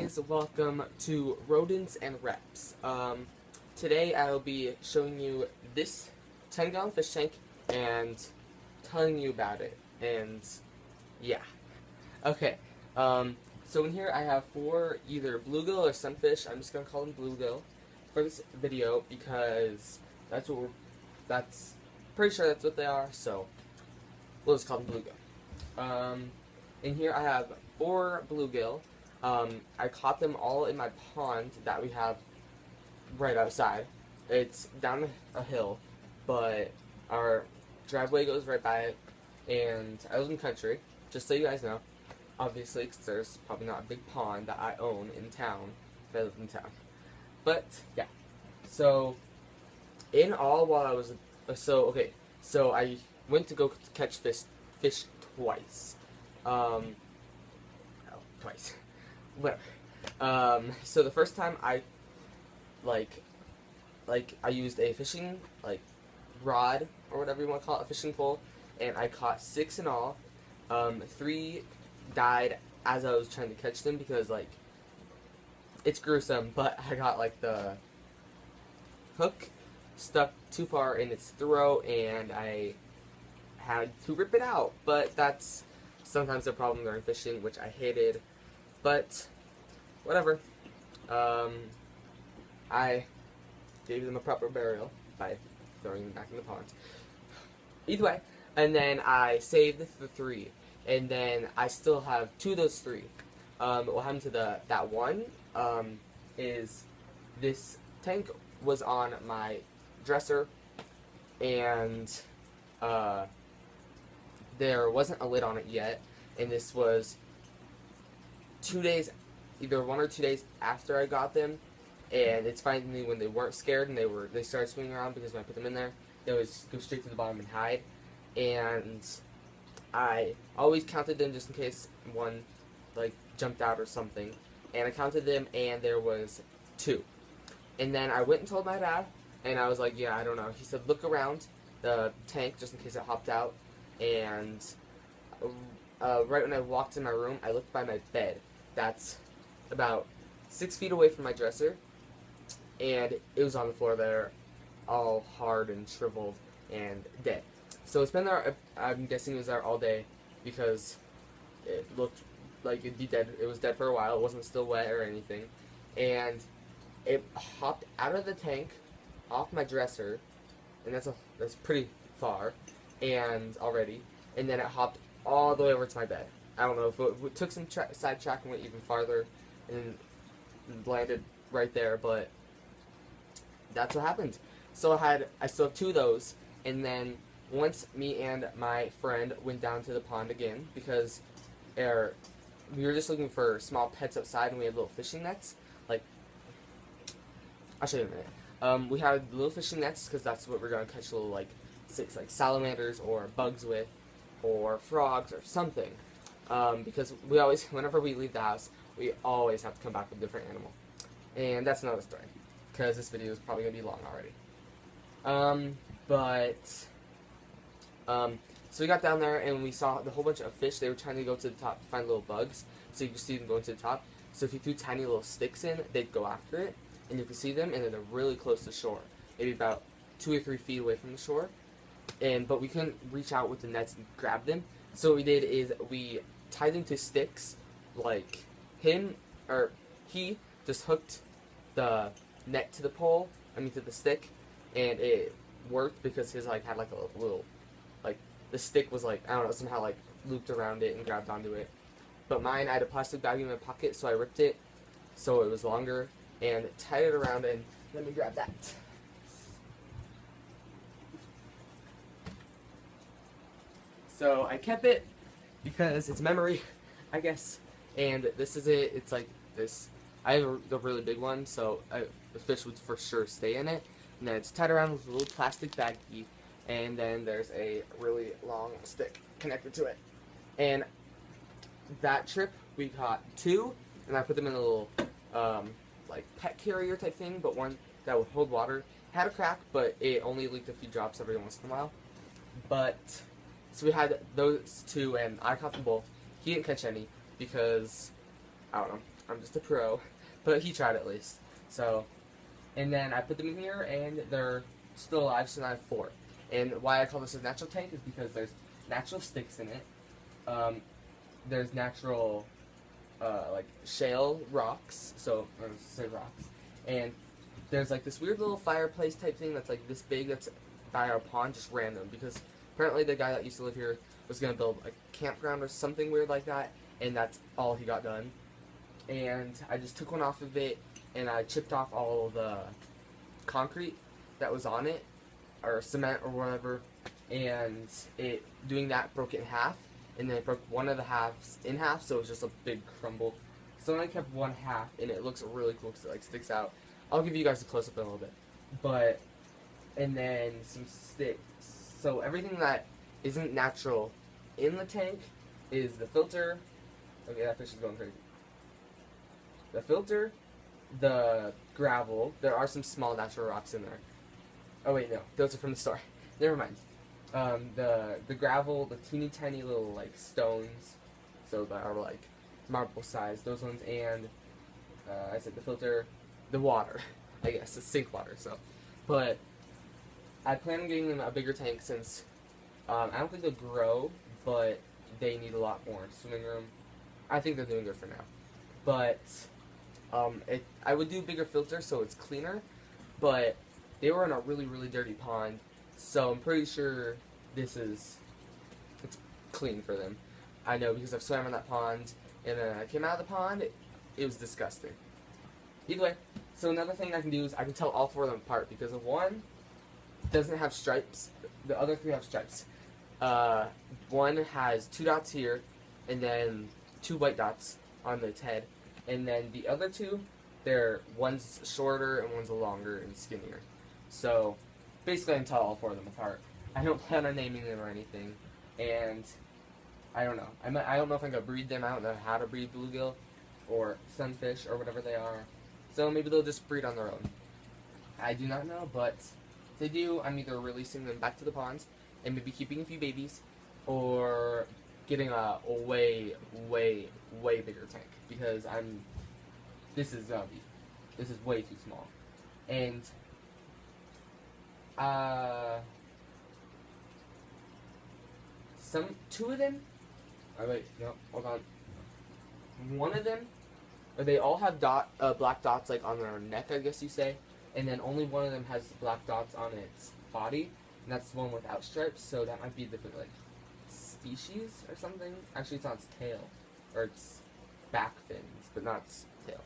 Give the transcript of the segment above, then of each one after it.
guys, welcome to Rodents and Reps. Today I'll be showing you this 10-gallon fish tank and telling you about it, and yeah. Okay, so in here I have 4 either bluegill or sunfish. I'm just going to call them bluegill for this video because that's pretty sure that's what they are, so we'll just call them bluegill. In here I have 4 bluegill. I caught them all in my pond that we have right outside. It's down a hill, but our driveway goes right by it, and I live in the country, just so you guys know, obviously, because there's probably not a big pond that I own in town if I live in town. But, yeah. So, in all, while I was, so I went to go catch fish twice. Twice. Whatever. So the first time I I used a fishing rod or whatever you want to call it, a fishing pole, and I caught 6 in all. 3 died as I was trying to catch them because it's gruesome, but I got the hook stuck too far in its throat and I had to rip it out. But that's sometimes a problem during fishing, which I hated. But whatever. I gave them a proper burial by throwing them back in the pond. Either way, and then I saved the 3, and then I still have 2 of those 3. What happened to that one is this tank was on my dresser, and there wasn't a lid on it yet, and this was 2 days, either 1 or 2 days after I got them, and it's finding me when they weren't scared and they started swimming around, because when I put them in there, they would go straight to the bottom and hide. And I always counted them just in case one jumped out or something, and I counted them and there was 2. And then I went and told my dad, and I was like, yeah, I don't know. He said, look around the tank just in case it hopped out. And right when I walked in my room, I looked by my bed. That's about 6 feet away from my dresser, and it was on the floor there, all hard and shriveled and dead. So it's been there, I'm guessing it was there all day, because it looked like it'd be dead. It was dead for a while. It wasn't still wet or anything. And it hopped out of the tank, off my dresser, and that's pretty far, and then it hopped all the way over to my bed. I don't know if it took some sidetrack and went even farther and landed right there, but that's what happened. So I still have 2 of those, and then once me and my friend went down to the pond again, because we were just looking for small pets outside, and we had little fishing nets. I'll show you in a minute. We had little fishing nets because that's what we're gonna catch little salamanders or bugs with, or frogs or something. Because we always, whenever we leave the house, we always have to come back with a different animal. And that's another story, because this video is probably going to be long already. So we got down there and we saw the whole bunch of fish. They were trying to go to the top to find little bugs, so you could see them going to the top. So if you threw tiny little sticks in, they'd go after it, and you could see them, and then they're really close to shore, maybe about 2 or 3 feet away from the shore. But we couldn't reach out with the nets and grab them. So what we did is we tied them to sticks. He just hooked the net to the pole, to the stick, and it worked because his had a little, the stick was I don't know, somehow looped around it and grabbed onto it. But mine, I had a plastic bag in my pocket, so I ripped it so it was longer and tied it around, and let me grab that. So I kept it because it's memory, I guess. And this is it. It's like this. I have the really big one, so the fish would for sure stay in it. And then it's tied around with a little plastic baggie, and then there's a really long stick connected to it. And that trip we caught 2, and I put them in a little pet carrier type thing, but one that would hold water. It had a crack, but it only leaked a few drops every once in a while. So we had those 2, and I caught them both. He didn't catch any because I don't know. I'm just a pro, but he tried at least. So, and then I put them in here, and they're still alive, so now I have 4. And why I call this a natural tank is because there's natural sticks in it. There's natural, like, shale rocks, so, or say rocks, and there's, like, this weird little fireplace type thing that's, like, this big that's by our pond, just random, because apparently the guy that used to live here was going to build a campground or something weird like that, and that's all he got done. And I just took one off of it, and I chipped off all the concrete that was on it, or cement or whatever, and doing that broke it in half, and then it broke one of the halves in half, so it was just a big crumble. So then I kept one half, and it looks really cool because it like sticks out. I'll give you guys a close-up in a little bit. But, and then some sticks. So everything that isn't natural in the tank is the filter. Okay, that fish is going crazy. The filter, the gravel. There are some small natural rocks in there. Oh wait, no, those are from the store. Never mind. The gravel, the teeny tiny little like stones, so that are like marble size. Those ones, and I said the filter, the water. I guess the sink water. So, but I plan on getting them a bigger tank since I don't think they'll grow, but they need a lot more swimming room. I think they're doing good for now, but I would do bigger filter so it's cleaner, but they were in a really, really dirty pond, so I'm pretty sure it's clean for them. I know because I've swam in that pond, and then I came out of the pond, it was disgusting. Either way, so another thing I can do is I can tell all 4 of them apart, because the one doesn't have stripes, the other 3 have stripes. One has 2 dots here, and then 2 white dots on its head, and then the other 2, one's shorter and one's longer and skinnier. So basically I can tell all 4 of them apart. I don't plan on naming them or anything, and I don't know. I don't know if I'm going to breed them. I don't know how to breed bluegill or sunfish or whatever they are. So maybe they'll just breed on their own. I do not know, but if they do, I'm either releasing them back to the ponds and maybe keeping a few babies, or getting a way, way, way bigger tank, because this is way too small. And two of them, oh wait, no, hold on. One of them, or they all have black dots like on their neck, I guess you say, and then only one of them has black dots on its body, and that's the one without stripes, so that might be a different, like, species or something. Actually, it's on its tail, or its back fins, but not its tail.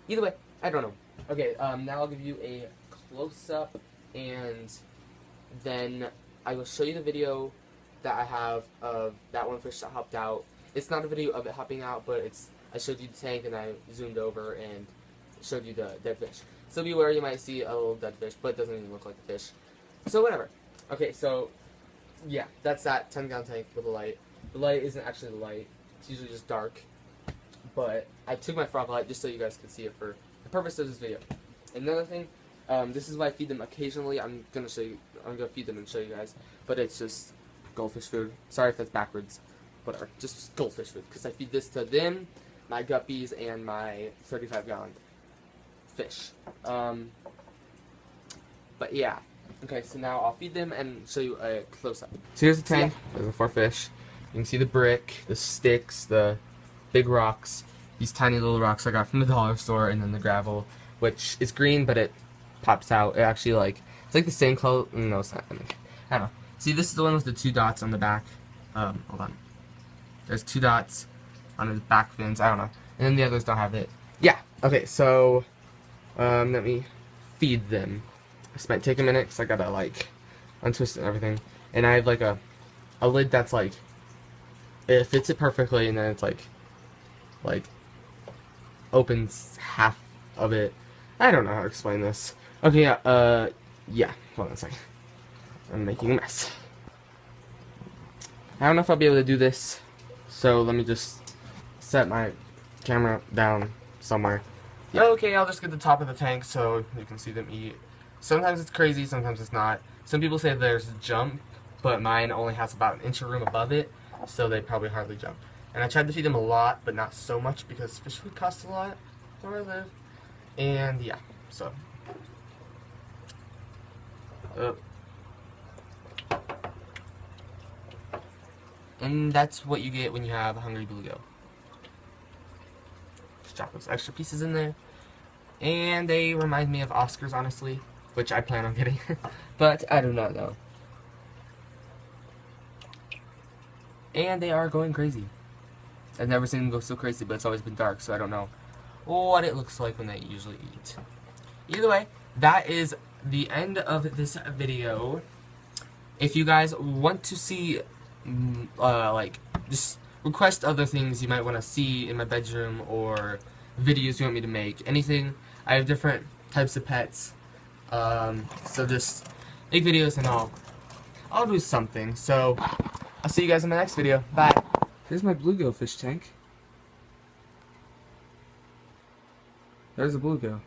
Either way, I don't know. Okay, now I'll give you a close-up, and then I will show you the video that I have of that one fish that hopped out. It's not a video of it hopping out, but I showed you the tank, and I zoomed over and showed you the dead fish. So be aware, you might see a little dead fish, but it doesn't even look like a fish. So whatever. Okay, so yeah, that's that 10-gallon tank with a light. The light isn't actually the light. It's usually just dark. But I took my frog light just so you guys could see it for the purpose of this video. Another thing, this is why I feed them occasionally. I'm gonna feed them and show you guys. But it's just goldfish food. Sorry if that's backwards. Whatever. Just goldfish food. Because I feed this to them, my guppies, and my 35-gallon fish. But yeah. Okay, so now I'll feed them and show you a close-up. So here's the tank. There's the 4 fish. You can see the brick, the sticks, the big rocks, these tiny little rocks I got from the dollar store, and then the gravel, which is green, but it pops out. It actually, like, it's like the same color. No, it's not. I don't know. See, this is the one with the 2 dots on the back. Hold on. There's 2 dots on his back fins. I don't know. And then the others don't have it. Yeah. Okay, so let me feed them. This might take a minute because I gotta, like, untwist it and everything. And I have, like, a lid that's, like, it fits it perfectly, and then it's, like, opens half of it. I don't know how to explain this. Okay, yeah. Hold on a second. I'm making a mess. I don't know if I'll be able to do this, so let me just set my camera down somewhere. Yeah. Okay, I'll just get the top of the tank so you can see them eat. Sometimes it's crazy, sometimes it's not. Some people say there's a jump, but mine only has about an inch of room above it, so they probably hardly jump. And I tried to feed them a lot, but not so much because fish food costs a lot where I live. And yeah, so. And that's what you get when you have a hungry bluegill. Just drop those extra pieces in there. And they remind me of Oscars, honestly, which I plan on getting. But I do not know. And they are going crazy. I've never seen them go so crazy, but it's always been dark, so I don't know what it looks like when they usually eat. Either way, that is the end of this video. If you guys want to see, like, just request other things you might want to see in my bedroom or videos you want me to make, anything, I have different types of pets. So just make videos and I'll do something. So I'll see you guys in my next video. Bye. Here's my bluegill fish tank. There's a bluegill.